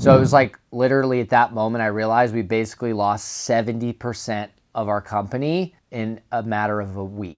So it was like literally at that moment, I realized we basically lost 70% of our company in a matter of a week.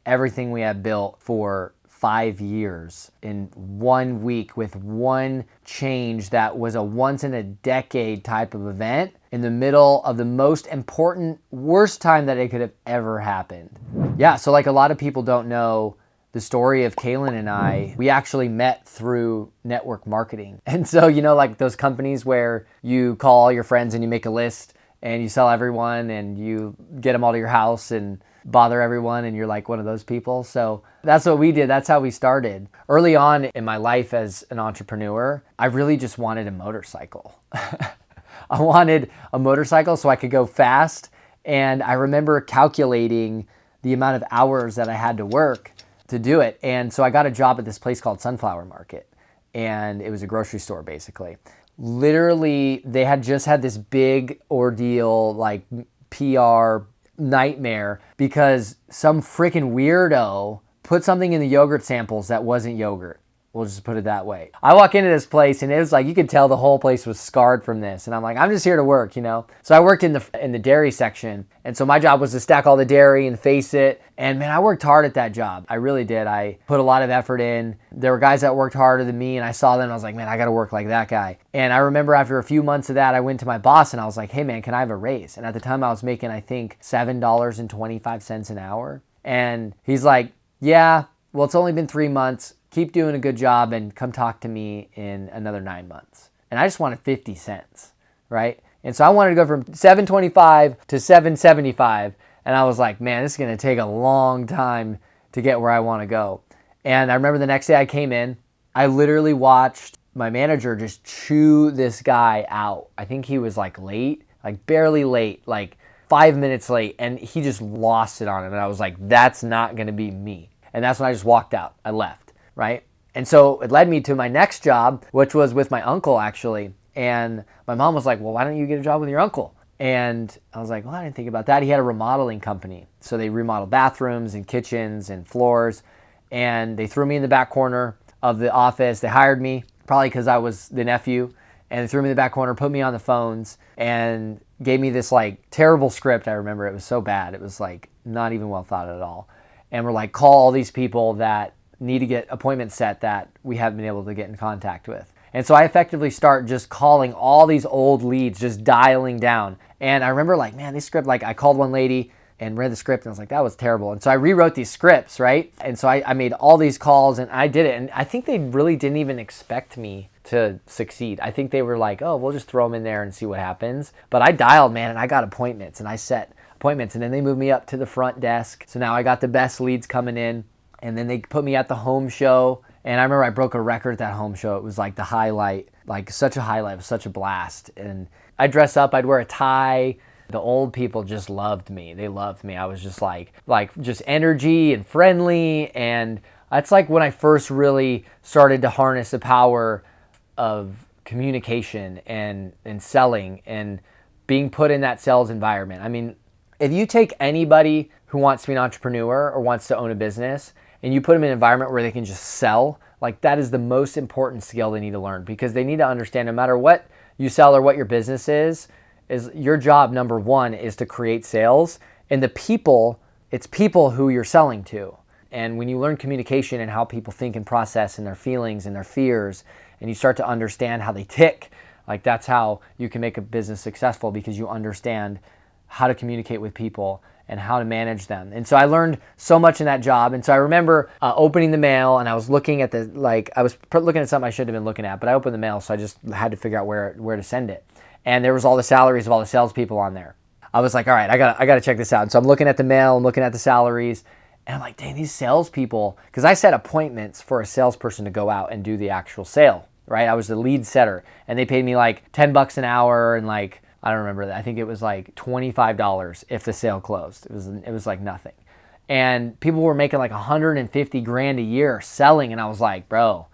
Everything we had built for 5 years in 1 week with one change that was a once in a decade type of event in the middle of the most important, worst time that it could have ever happened. Yeah, so like a lot of people don't know the story of Kaylin and I, we actually met through network marketing. And so, like those companies where you call all your friends and you make a list and you sell everyone and you get them all to your house and bother everyone, and you're like one of those people. So that's what we did. That's how we started. Early on in my life as an entrepreneur, I really just wanted a motorcycle. I wanted a motorcycle so I could go fast. And I remember calculating the amount of hours that I had to work to do it. And so I got a job at this place called Sunflower Market. And it was a grocery store, basically. Literally, they had just had this big ordeal, like PR nightmare, because some freaking weirdo put something in the yogurt samples that wasn't yogurt. We'll just put it that way. I walk into this place and it was like, you could tell the whole place was scarred from this. And I'm like, I'm just here to work, So I worked in the dairy section. And so my job was to stack all the dairy and face it. And man, I worked hard at that job. I really did. I put a lot of effort in. There were guys that worked harder than me, and I saw them and I was like, man, I got to work like that guy. And I remember after a few months of that, I went to my boss and I was like, hey man, can I have a raise? And at the time I was making, I think, $7.25 an hour. And he's like, yeah, well, it's only been 3 months. Keep doing a good job and come talk to me in another 9 months. And I just wanted 50 cents, right? And so I wanted to go from $7.25 to $7.75. And I was like, man, this is going to take a long time to get where I want to go. And I remember the next day I came in, I literally watched my manager just chew this guy out. I think he was like late, like barely late, like 5 minutes late. And he just lost it on him. And I was like, that's not going to be me. And that's when I just walked out. I left, right? And so it led me to my next job, which was with my uncle, actually. And my mom was like, well, why don't you get a job with your uncle? And I was like, well, I didn't think about that. He had a remodeling company. So they remodeled bathrooms and kitchens and floors. And they threw me in the back corner of the office. They hired me, probably because I was the nephew. And they threw me in the back corner, put me on the phones, and gave me this like terrible script. I remember it was so bad. It was like not even well thought at all. And we're like, call all these people that need to get appointments set that we haven't been able to get in contact with. And so I effectively start just calling all these old leads, just dialing down. And I remember like, man, this script, like I called one lady and read the script and I was like, that was terrible. And so I rewrote these scripts, right? And so I made all these calls and I did it. And I think they really didn't even expect me to succeed. I think they were like, oh, we'll just throw them in there and see what happens. But I dialed, man, and I got appointments and I set appointments. And then they moved me up to the front desk. So now I got the best leads coming in. And then they put me at the home show. And I remember I broke a record at that home show. It was like the highlight, like such a highlight. It was such a blast. And I'd dress up, I'd wear a tie. The old people just loved me. They loved me. I was just like just energy and friendly. And that's like when I first really started to harness the power of communication and selling and being put in that sales environment. I mean, if you take anybody who wants to be an entrepreneur or wants to own a business and you put them in an environment where they can just sell, like that is the most important skill they need to learn, because they need to understand no matter what you sell or what your business is your job, number one, is to create sales. And the people, it's people who you're selling to. And when you learn communication and how people think and process and their feelings and their fears, and you start to understand how they tick, like that's how you can make a business successful, because you understand how to communicate with people and how to manage them. And so I learned so much in that job. And so I remember opening the mail, and I was looking at I was looking at something I shouldn't have been looking at, but I opened the mail, so I just had to figure out where to send it. And there was all the salaries of all the salespeople on there. I was like, all right, I gotta check this out. And so I'm looking at the mail, I'm looking at the salaries, and I'm like, dang, these salespeople, because I set appointments for a salesperson to go out and do the actual sale, right? I was the lead setter, and they paid me like $10 an hour, and like, I don't remember that. I think it was like $25 if the sale closed. It was like nothing. And people were making like 150 grand a year selling, and I was like, bro,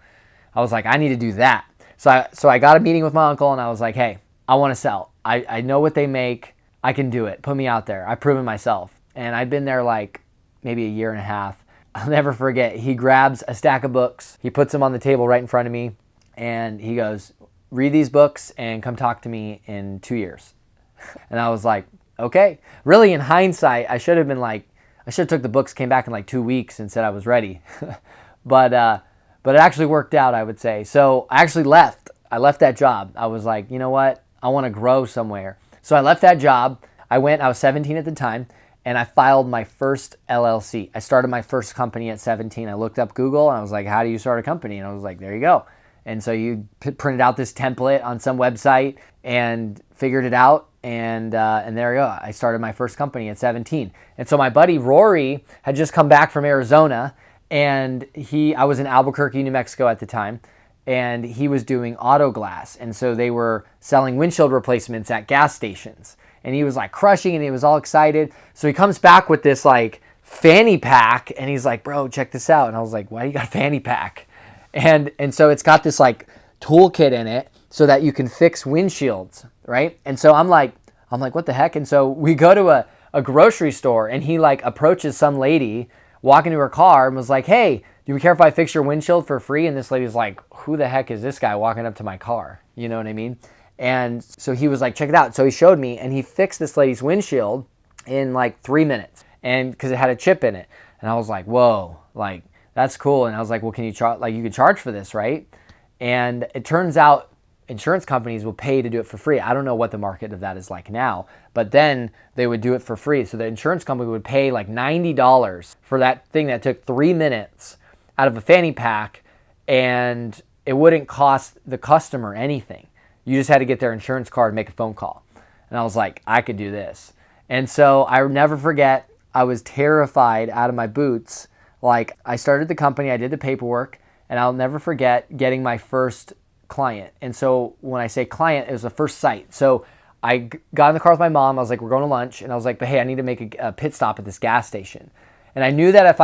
I need to do that. So I got a meeting with my uncle, and I was like, hey, I want to sell. I know what they make. I can do it. Put me out there. I've proven myself. And I'd been there like maybe a year and a half. I'll never forget. He grabs a stack of books. He puts them on the table right in front of me. And he goes, read these books and come talk to me in 2 years. And I was like, okay. Really, in hindsight, I should have took the books, came back in like 2 weeks and said I was ready. But it actually worked out, I would say. So I actually left. I left that job. I was like, you know what? I want to grow somewhere. So I left that job. I was 17 at the time, and I filed my first LLC. I started my first company at 17. I looked up Google, and I was like, how do you start a company? And I was like, there you go. And so you printed out this template on some website and figured it out, and there you go. I started my first company at 17. And so my buddy Rory had just come back from Arizona, and I was in Albuquerque, New Mexico at the time, and he was doing auto glass. And so they were selling windshield replacements at gas stations. And he was like crushing, and he was all excited. So he comes back with this like fanny pack, and he's like, bro, check this out. And I was like, why do you got a fanny pack? And so it's got this like toolkit in it so that you can fix windshields, right? And so I'm like, what the heck? And so we go to a grocery store, and he like approaches some lady walking to her car and was like, hey, do you care if I fix your windshield for free? And this lady's like, who the heck is this guy walking up to my car? You know what I mean? And so he was like, check it out. So he showed me, and he fixed this lady's windshield in like 3 minutes, and because it had a chip in it. And I was like, whoa, like that's cool. And I was like, well, can you charge? Like you can charge for this, right? And it turns out insurance companies will pay to do it for free. I don't know what the market of that is like now, but then they would do it for free. So the insurance company would pay like $90 for that thing that took 3 minutes out of a fanny pack, and it wouldn't cost the customer anything. You just had to get their insurance card and make a phone call. And I was like, I could do this. And so I never forget, I was terrified out of my boots. Like I started the company, I did the paperwork, and I'll never forget getting my first client. And so when I say client, it was the first site. So I got in the car with my mom. I was like, we're going to lunch. And I was like, but hey, I need to make a pit stop at this gas station. And I knew that if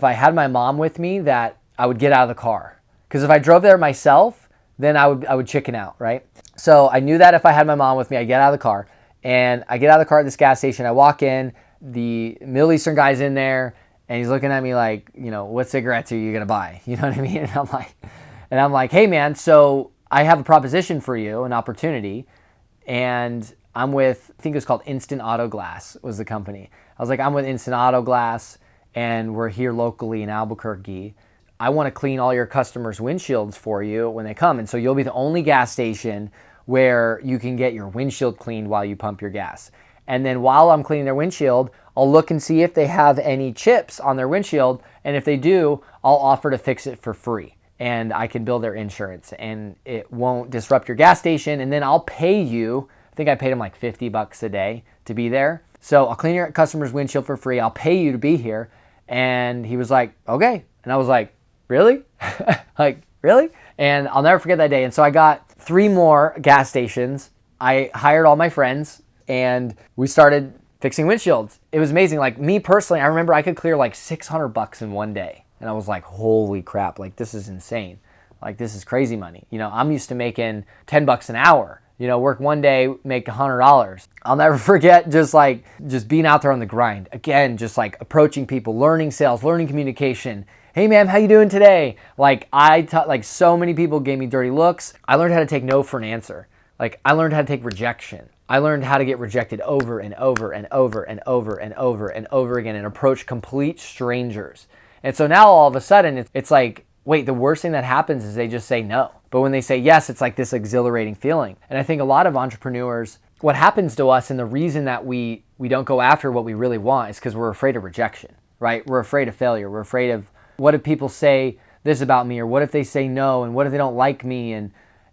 I had my mom with me, that I would get out of the car. Because if I drove there myself, then I would chicken out, right? So I knew that if I had my mom with me, I'd get out of the car. And I get out of the car at this gas station. I walk in, the Middle Eastern guy's in there, and he's looking at me like, you know, what cigarettes are you going to buy? You know what I mean? And I'm like, hey man, so I have a proposition for you, an opportunity. And I'm with, I think it was called Instant Auto Glass was the company. I was like, I'm with Instant Auto Glass, and we're here locally in Albuquerque. I want to clean all your customers' windshields for you when they come. And so you'll be the only gas station where you can get your windshield cleaned while you pump your gas. And then while I'm cleaning their windshield, I'll look and see if they have any chips on their windshield. And if they do, I'll offer to fix it for free. And I can bill their insurance, and it won't disrupt your gas station. And then I'll pay you, I think I paid him like $50 a day to be there. So I'll clean your customer's windshield for free. I'll pay you to be here. And he was like, okay. And I was like, really? Like, really? And I'll never forget that day. And so I got 3 more gas stations. I hired all my friends, and we started fixing windshields. It was amazing. Like me personally, I remember I could clear like $600 in one day. And I was like, holy crap, like this is insane. Like this is crazy money. You know, I'm used to making $10 an hour. You know, work one day, make $100. I'll never forget just being out there on the grind. Again, just like approaching people, learning sales, learning communication. Hey man, how you doing today? Like so many people gave me dirty looks. I learned how to take no for an answer. Like I learned how to take rejection. I learned how to get rejected over and over and over and over and over and over again and approach complete strangers. And so now all of a sudden it's like, wait, the worst thing that happens is they just say no. But when they say yes, it's like this exhilarating feeling. And I think a lot of entrepreneurs, what happens to us and the reason that we don't go after what we really want is because we're afraid of rejection, right? We're afraid of failure. We're afraid of what if people say this about me, or what if they say no, and what if they don't like me?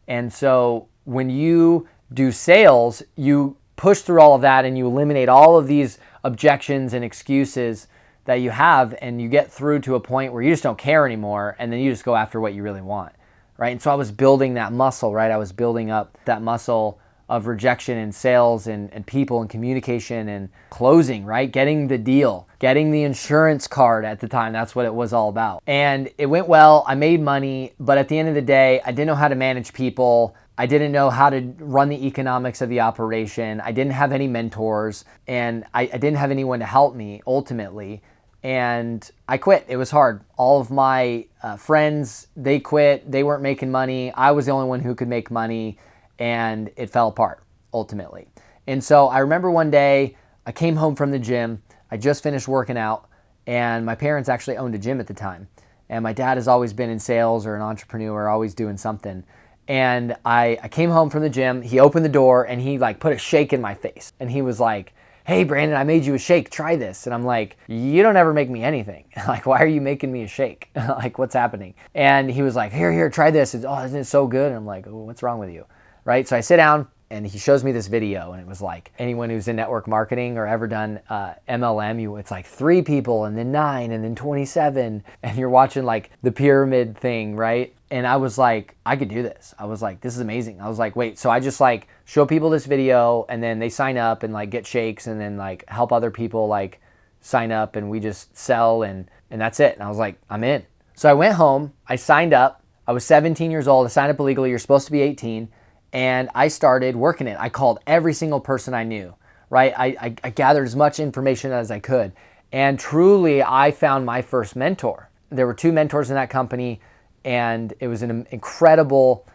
And so when you do sales, you push through all of that and you eliminate all of these objections and excuses that you have, and you get through to a point where you just don't care anymore, and then you just go after what you really want, right? And so I was building that muscle, right? I was building up that muscle of rejection and sales and people and communication and closing, right? Getting the deal, getting the insurance card at the time. That's what it was all about. And it went well. I made money, but at the end of the day, I didn't know how to manage people. I didn't know how to run the economics of the operation. I didn't have any mentors, and I didn't have anyone to help me ultimately. and I quit. It was hard. All of my friends, they quit. They weren't making money. I was the only one who could make money, and it fell apart ultimately. And so I remember one day I came home from the gym. I just finished working out, and my parents actually owned a gym at the time. And my dad has always been in sales or an entrepreneur, always doing something. And I came home from the gym. He opened the door and he like put a shake in my face. And he was like, "Hey, Brandon, I made you a shake. Try this." And I'm like, "You don't ever make me anything. Like, why are you making me a shake? Like, what's happening?" And he was like, "Here, try this. It's, oh, isn't it so good?" And I'm like, "Oh, what's wrong with you?" Right? So I sit down and he shows me this video, and it was like, anyone who's in network marketing or ever done MLM, it's like 3 people and then 9 and then 27, and you're watching like the pyramid thing, right? And I was like, I could do this. I was like, this is amazing. I was like, wait, so I just like show people this video and then they sign up and like get shakes and then like help other people like sign up, and we just sell and that's it. And I was like, I'm in. So I went home, I signed up. I was 17 years old. I signed up illegally. You're supposed to be 18. And I started working it. I called every single person I knew, right? I gathered as much information as I could. And truly, I found my first mentor. There were 2 mentors in that company, and it was an incredible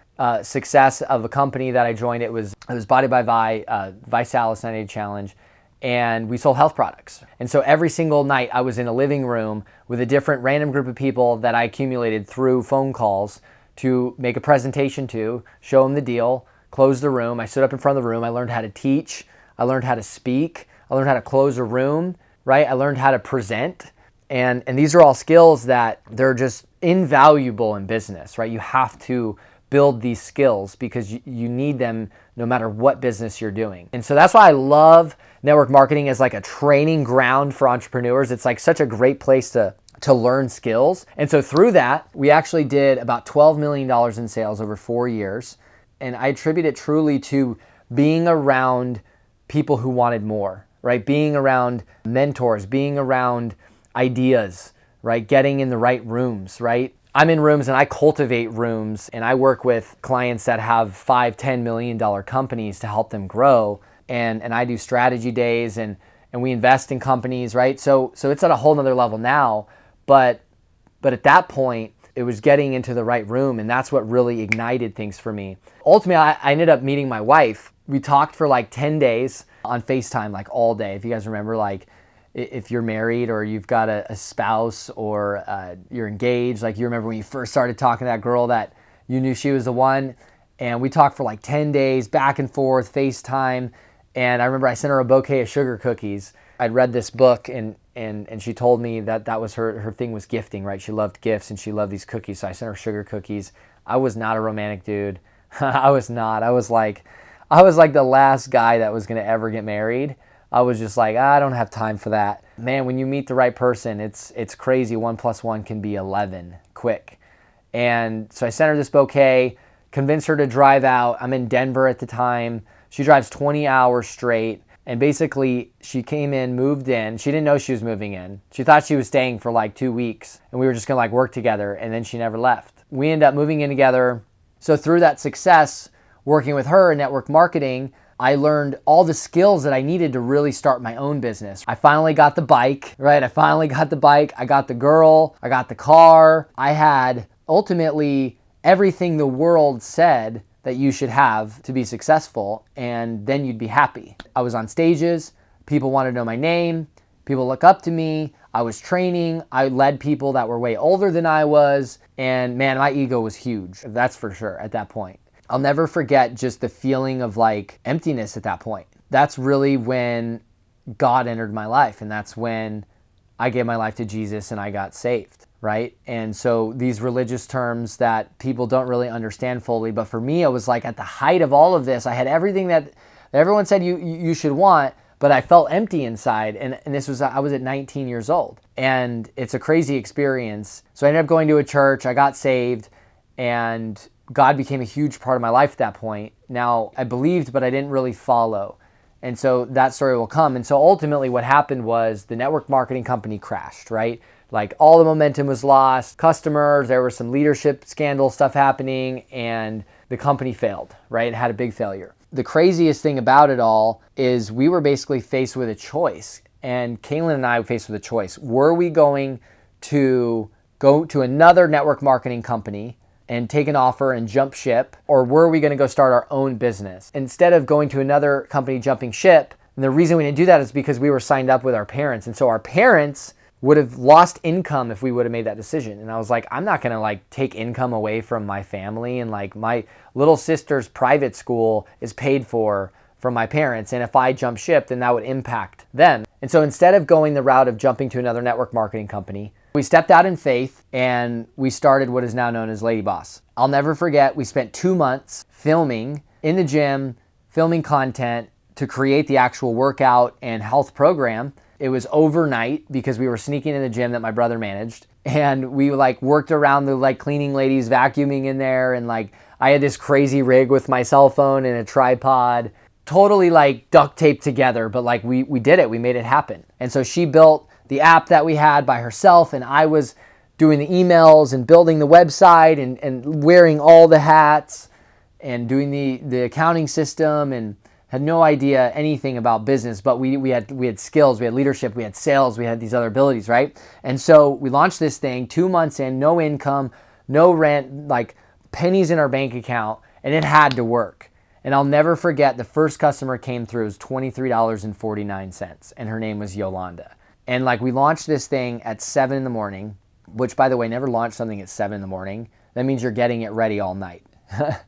success of a company that I joined. It was Body by Vi, Visalis 90 Challenge, and we sold health products. And so every single night I was in a living room with a different random group of people that I accumulated through phone calls to make a presentation to, show them the deal, close the room. I stood up in front of the room. I learned how to teach. I learned how to speak. I learned how to close a room, right? I learned how to present. And these are all skills that they're just invaluable in business, right? You have to build these skills because you need them no matter what business you're doing. And so that's why I love network marketing as like a training ground for entrepreneurs. It's like such a great place to learn skills. And so through that, we actually did about $12 million in sales over 4 years. And I attribute it truly to being around people who wanted more, right? Being around mentors, being around ideas, right? Getting in the right rooms, right? I'm in rooms and I cultivate rooms, and I work with clients that have $5-10 million companies to help them grow. And I do strategy days and we invest in companies, right? So it's at a whole nother level now. But at that point, it was getting into the right room, and that's what really ignited things for me. Ultimately, I ended up meeting my wife. We talked for like 10 days on FaceTime, like all day. If you guys remember, like if you're married or you've got a spouse or you're engaged, like you remember when you first started talking to that girl that you knew she was the one. And we talked for like 10 days, back and forth, FaceTime. And I remember I sent her a bouquet of sugar cookies. I'd read this book and she told me that was her thing was gifting, right? She loved gifts and she loved these cookies. So I sent her sugar cookies. I was not a romantic dude. I was not. I was like the last guy that was going to ever get married. I was just like, I don't have time for that. Man, when you meet the right person, it's crazy. 1 + 1 can be 11 quick. And so I sent her this bouquet, convinced her to drive out. I'm in Denver at the time. She drives 20 hours straight. And basically, she came in, moved in. She didn't know she was moving in. She thought she was staying for like 2 weeks, and we were just gonna like work together, and then she never left. We ended up moving in together. So through that success, working with her in network marketing, I learned all the skills that I needed to really start my own business. I finally got the bike, right? I finally got the bike. I got the girl. I got the car. I had ultimately everything the world said that you should have to be successful, and then you'd be happy. I was on stages, people wanted to know my name, people look up to me, I was training, I led people that were way older than I was, and man, my ego was huge, that's for sure at that point. I'll never forget just the feeling of like emptiness at that point. That's really when God entered my life, and that's when I gave my life to Jesus and I got saved. Right? And so these religious terms that people don't really understand fully, but for me, I was like at the height of all of this. I had everything that everyone said you should want, but I felt empty inside. And I was at 19 years old, and it's a crazy experience. So I ended up going to a church, I got saved, and God became a huge part of my life at that point. Now, I believed, but I didn't really follow. And so that story will come. And so ultimately what happened was the network marketing company crashed, right? Like all the momentum was lost, customers, there was some leadership scandal stuff happening, and the company failed, right? It had a big failure. The craziest thing about it all is we were basically faced with a choice. And Kaylin and I were faced with a choice. Were we going to go to another network marketing company and take an offer and jump ship, or were we going to go start our own business? Instead of going to another company jumping ship, and the reason we didn't do that is because we were signed up with our parents. And so our parents would have lost income if we would have made that decision. And I was like, I'm not going to like take income away from my family. And like my little sister's private school is paid for from my parents. And if I jump ship, then that would impact them. And so instead of going the route of jumping to another network marketing company, we stepped out in faith and we started what is now known as Lady Boss. I'll never forget, we spent 2 months filming in the gym, filming content to create the actual workout and health program. It was overnight because we were sneaking in the gym that my brother managed. And we like worked around the like cleaning ladies, vacuuming in there. And like I had this crazy rig with my cell phone and a tripod, totally like duct taped together. But like we did it, we made it happen. And so she built the app that we had by herself. And I was doing the emails and building the website and wearing all the hats and doing the accounting system, and had no idea anything about business, but we had skills, we had leadership, we had sales, we had these other abilities, right? And so we launched this thing 2 months in, no income, no rent, like pennies in our bank account, and it had to work. And I'll never forget, the first customer came through, it was $23.49, and her name was Yolanda. And like we launched this thing at 7 in the morning, which by the way, never launch something at 7 in the morning. That means you're getting it ready all night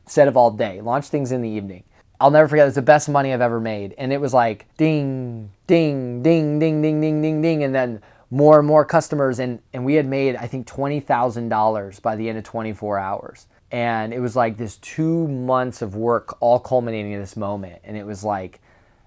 instead of all day. Launch things in the evening. I'll never forget, it's the best money I've ever made. And it was like ding, ding, ding, ding, ding, ding, ding, ding. And then more and more customers. And we had made, I think, $20,000 by the end of 24 hours. And it was like this 2 months of work all culminating in this moment. And it was like,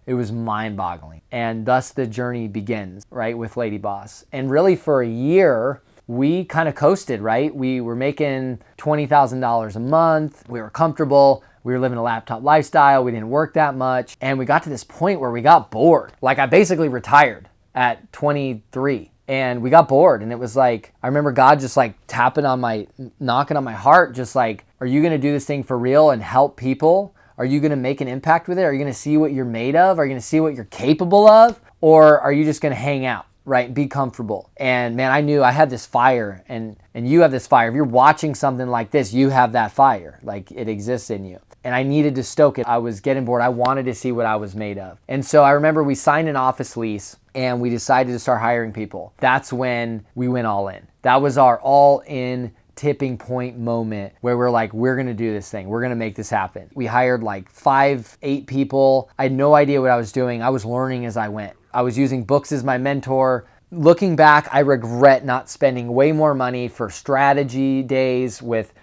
it was mind-boggling. And thus the journey begins, right, with Lady Boss. And really for a year, we kind of coasted, right? We were making $20,000 a month. We were comfortable. We were living a laptop lifestyle. We didn't work that much. And we got to this point where we got bored. Like I basically retired at 23 and we got bored. And it was like, I remember God just like knocking on my heart, just like, are you going to do this thing for real and help people? Are you going to make an impact with it? Are you going to see what you're made of? Are you going to see what you're capable of? Or are you just going to hang out? Right? Be comfortable. And man, I knew I had this fire, and you have this fire. If you're watching something like this, you have that fire. Like it exists in you. And I needed to stoke it. I was getting bored. I wanted to see what I was made of. And so I remember we signed an office lease and we decided to start hiring people. That's when we went all in. That was our all in tipping point moment where we're like, we're going to do this thing. We're going to make this happen. We hired like 8 people. I had no idea what I was doing. I was learning as I went. I was using books as my mentor. Looking back, I regret not spending way more money for strategy days with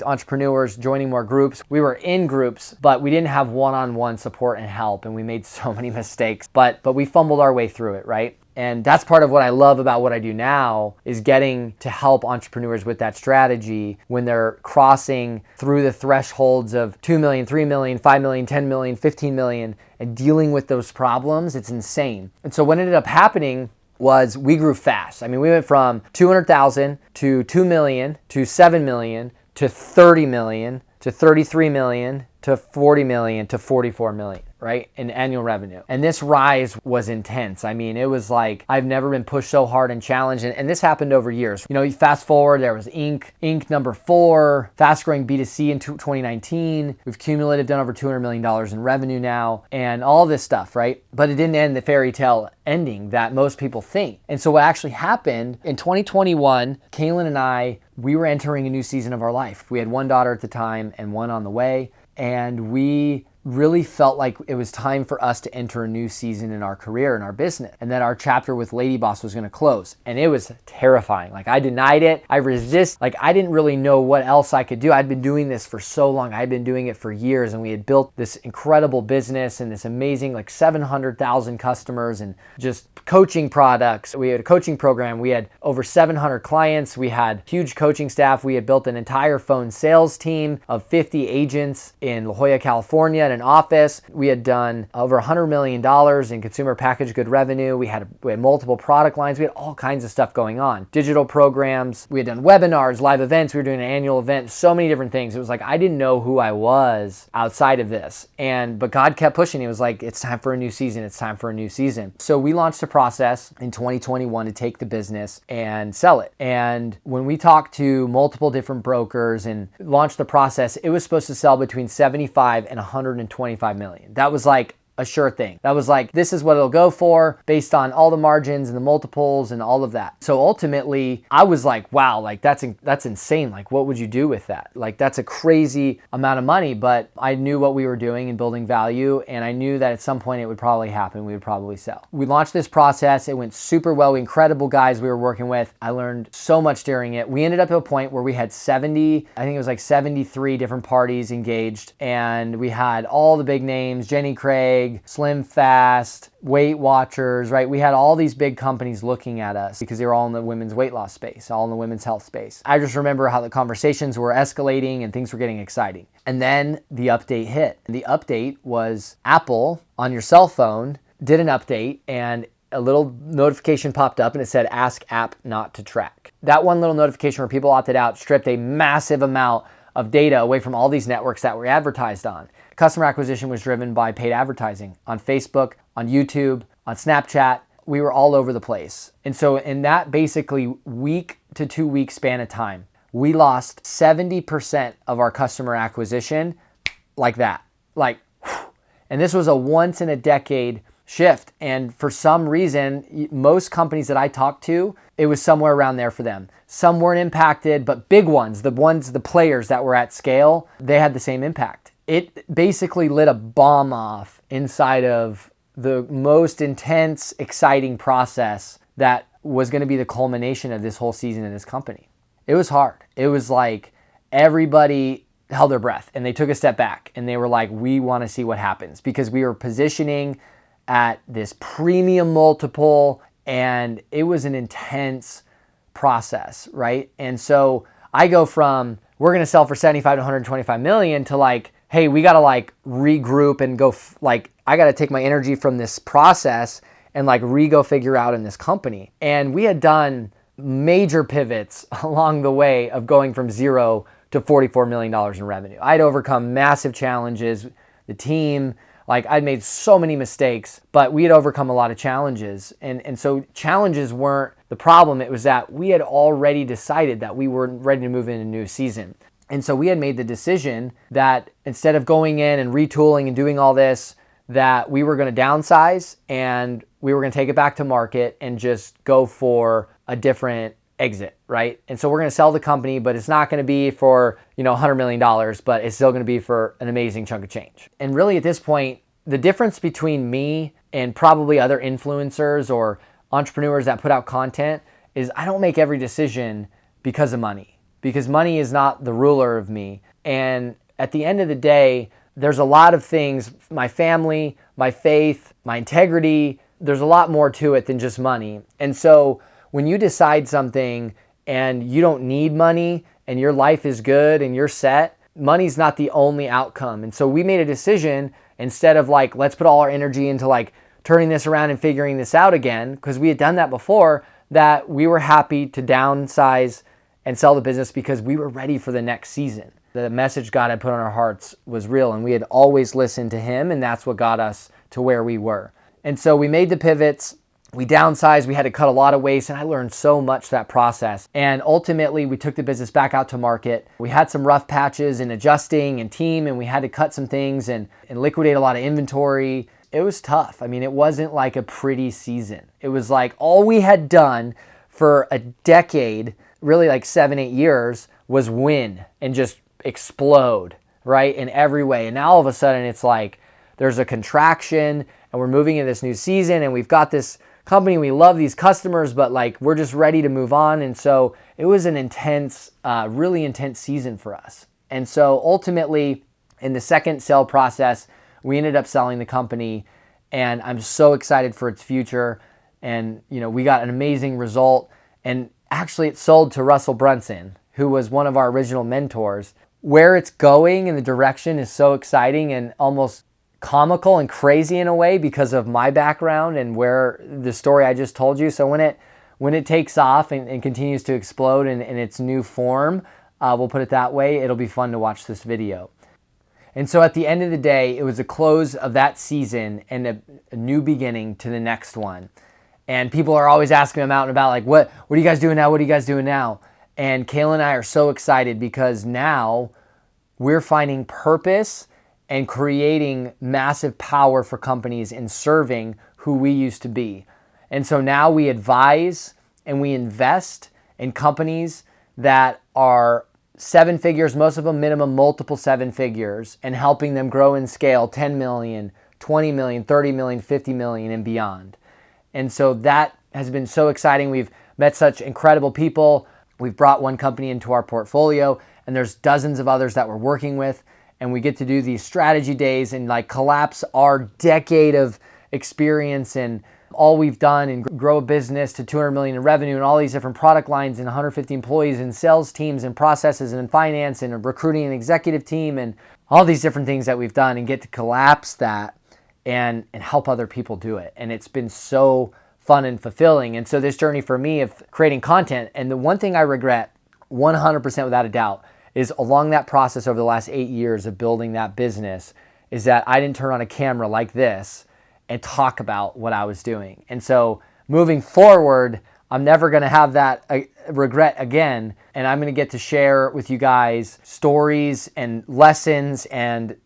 entrepreneurs, joining more groups. We were in groups, but we didn't have one-on-one support and help, and we made so many mistakes, but we fumbled our way through it, right? And that's part of what I love about what I do now, is getting to help entrepreneurs with that strategy when they're crossing through the thresholds of 2 million, 3 million, 5 million, 10 million, 15 million, and dealing with those problems. It's insane. And so what ended up happening was we grew fast. I mean, we went from 200,000 to 2 million to 7 million to 30 million to 33 million to 40 million to 44 million, right, in annual revenue. And this rise was intense. I mean, it was like, I've never been pushed so hard and challenged. And this happened over years. You know, you fast forward, there was Inc. number 4, fast growing B2C in 2019. We've cumulative done over $200 million in revenue now and all this stuff, right? But it didn't end the fairy tale ending that most people think. And so what actually happened in 2021, Kaylin and I, we were entering a new season of our life. We had 1 daughter at the time and 1 on the way. And we really felt like it was time for us to enter a new season in our career, in our business, and that our chapter with Lady Boss was going to close. And it was terrifying. Like I denied it. I resist. Like I didn't really know what else I could do. I'd been doing this for so long. I'd been doing it for years, and we had built this incredible business and this amazing, like 700,000 customers and just coaching products. We had a coaching program. We had over 700 clients. We had huge coaching staff. We had built an entire phone sales team of 50 agents in La Jolla, California, had an office. We had done over $100 million in consumer packaged good revenue. We had multiple product lines. We had all kinds of stuff going on. Digital programs. We had done webinars, live events. We were doing an annual event, so many different things. It was like I didn't know who I was outside of this. But God kept pushing. It was like, it's time for a new season. It's time for a new season. So we launched a process in 2021 to take the business and sell it. And when we talked to multiple different brokers and launched the process, it was supposed to sell between 75 and 125 million. That was like a sure thing. That was like, this is what it'll go for based on all the margins and the multiples and all of that. So ultimately, I was like, wow, like that's insane. Like, what would you do with that? Like, that's a crazy amount of money, but I knew what we were doing and building value. And I knew that at some point it would probably happen. We would probably sell. We launched this process. It went super well. Incredible guys we were working with. I learned so much during it. We ended up at a point where we had 73 different parties engaged. And we had all the big names, Jenny Craig, Slim Fast, Weight Watchers, right? We had all these big companies looking at us because they were all in the women's weight loss space, all in the women's health space. I just remember how the conversations were escalating and things were getting exciting. And then the update hit. And the update was Apple on your cell phone did an update and a little notification popped up and it said, ask app not to track. That one little notification where people opted out stripped a massive amount of data away from all these networks that were advertised on. Customer acquisition was driven by paid advertising on Facebook, on YouTube, on Snapchat. We were all over the place. And so in that basically week to 2 week span of time, we lost 70% of our customer acquisition like that. And this was a once in a decade shift. And for some reason, most companies that I talked to, it was somewhere around there for them. Some weren't impacted, but big ones, the players that were at scale, they had the same impact. It basically lit a bomb off inside of the most intense, exciting process that was going to be the culmination of this whole season in this company. It was hard. It was like everybody held their breath and they took a step back and they were like, we want to see what happens because we were positioning at this premium multiple and it was an intense process, right? And so I go from we're going to sell for 75 to 125 million to like, hey, we got to like regroup and go I got to take my energy from this process and like go figure out in this company. And we had done major pivots along the way of going from 0 to $44 million in revenue. I'd overcome massive challenges. The team, I'd made so many mistakes, but we had overcome a lot of challenges. And so challenges weren't the problem. It was that we had already decided that we were ready to move into a new season. And so we had made the decision that instead of going in and retooling and doing all this, that we were going to downsize and we were going to take it back to market and just go for a different exit, right? And so we're going to sell the company, but it's not going to be for, $100 million, but it's still going to be for an amazing chunk of change. And really at this point, the difference between me and probably other influencers or entrepreneurs that put out content is I don't make every decision because of money. Because money is not the ruler of me. And at the end of the day, there's a lot of things, my family, my faith, my integrity, there's a lot more to it than just money. And so when you decide something and you don't need money and your life is good and you're set, money's not the only outcome. And so we made a decision instead of let's put all our energy into turning this around and figuring this out again, because we had done that before, that we were happy to downsize and sell the business because we were ready for the next season. The message God had put on our hearts was real and we had always listened to him and that's what got us to where we were. And so we made the pivots, we downsized, we had to cut a lot of waste and I learned so much that process. And ultimately we took the business back out to market. We had some rough patches in adjusting and team and we had to cut some things and liquidate a lot of inventory. It was tough. I mean, it wasn't like a pretty season. It was like all we had done for a decade, really 7-8 years, was win and just explode, right, in every way. And now all of a sudden it's like there's a contraction and we're moving into this new season and we've got this company, we love these customers, but we're just ready to move on. And so it was an intense, really intense season for us. And so ultimately in the second sale process, we ended up selling the company and I'm so excited for its future. And, we got an amazing result. And actually it sold to Russell Brunson, who was one of our original mentors. where it's going and the direction is so exciting and almost comical and crazy in a way because of my background and where the story I just told you. So when it takes off and continues to explode in its new form, we'll put it that way, it'll be fun to watch this video. And so at the end of the day, it was a close of that season and a new beginning to the next one. And people are always asking them out and about, like, what are you guys doing now? What are you guys doing now? And Kayla and I are so excited because now we're finding purpose and creating massive power for companies in serving who we used to be. And so now we advise and we invest in companies that are 7 figures, most of them minimum multiple 7 figures, and helping them grow and scale 10 million, 20 million, 30 million, 50 million and beyond. And so that has been so exciting. We've met such incredible people. We've brought one company into our portfolio, and there's dozens of others that we're working with. And we get to do these strategy days and like collapse our decade of experience and all we've done and grow a business to 200 million in revenue and all these different product lines and 150 employees and sales teams and processes and finance and recruiting an executive team and all these different things that we've done and get to collapse that and help other people do it. And it's been so fun and fulfilling. And so this journey for me of creating content, and the one thing I regret 100% without a doubt is along that process over the last 8 years of building that business is that I didn't turn on a camera like this and talk about what I was doing. And so moving forward, I'm never gonna have that regret again. And I'm gonna get to share with you guys stories and lessons and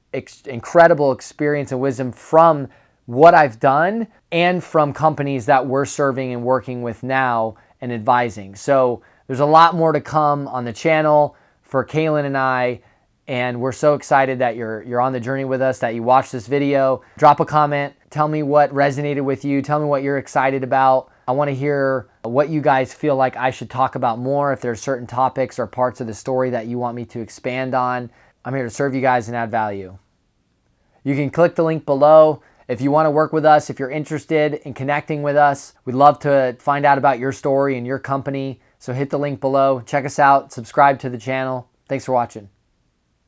incredible experience and wisdom from what I've done and from companies that we're serving and working with now and advising. So there's a lot more to come on the channel for Kaylin and I, and we're so excited that you're on the journey with us, that you watched this video. Drop a comment, tell me what resonated with you, tell me what you're excited about. I want to hear what you guys feel like I should talk about more, if there's certain topics or parts of the story that you want me to expand on. I'm here to serve you guys and add value. You can click the link below if you want to work with us, if you're interested in connecting with us. We'd love to find out about your story and your company. So hit the link below, check us out, subscribe to the channel. Thanks for watching.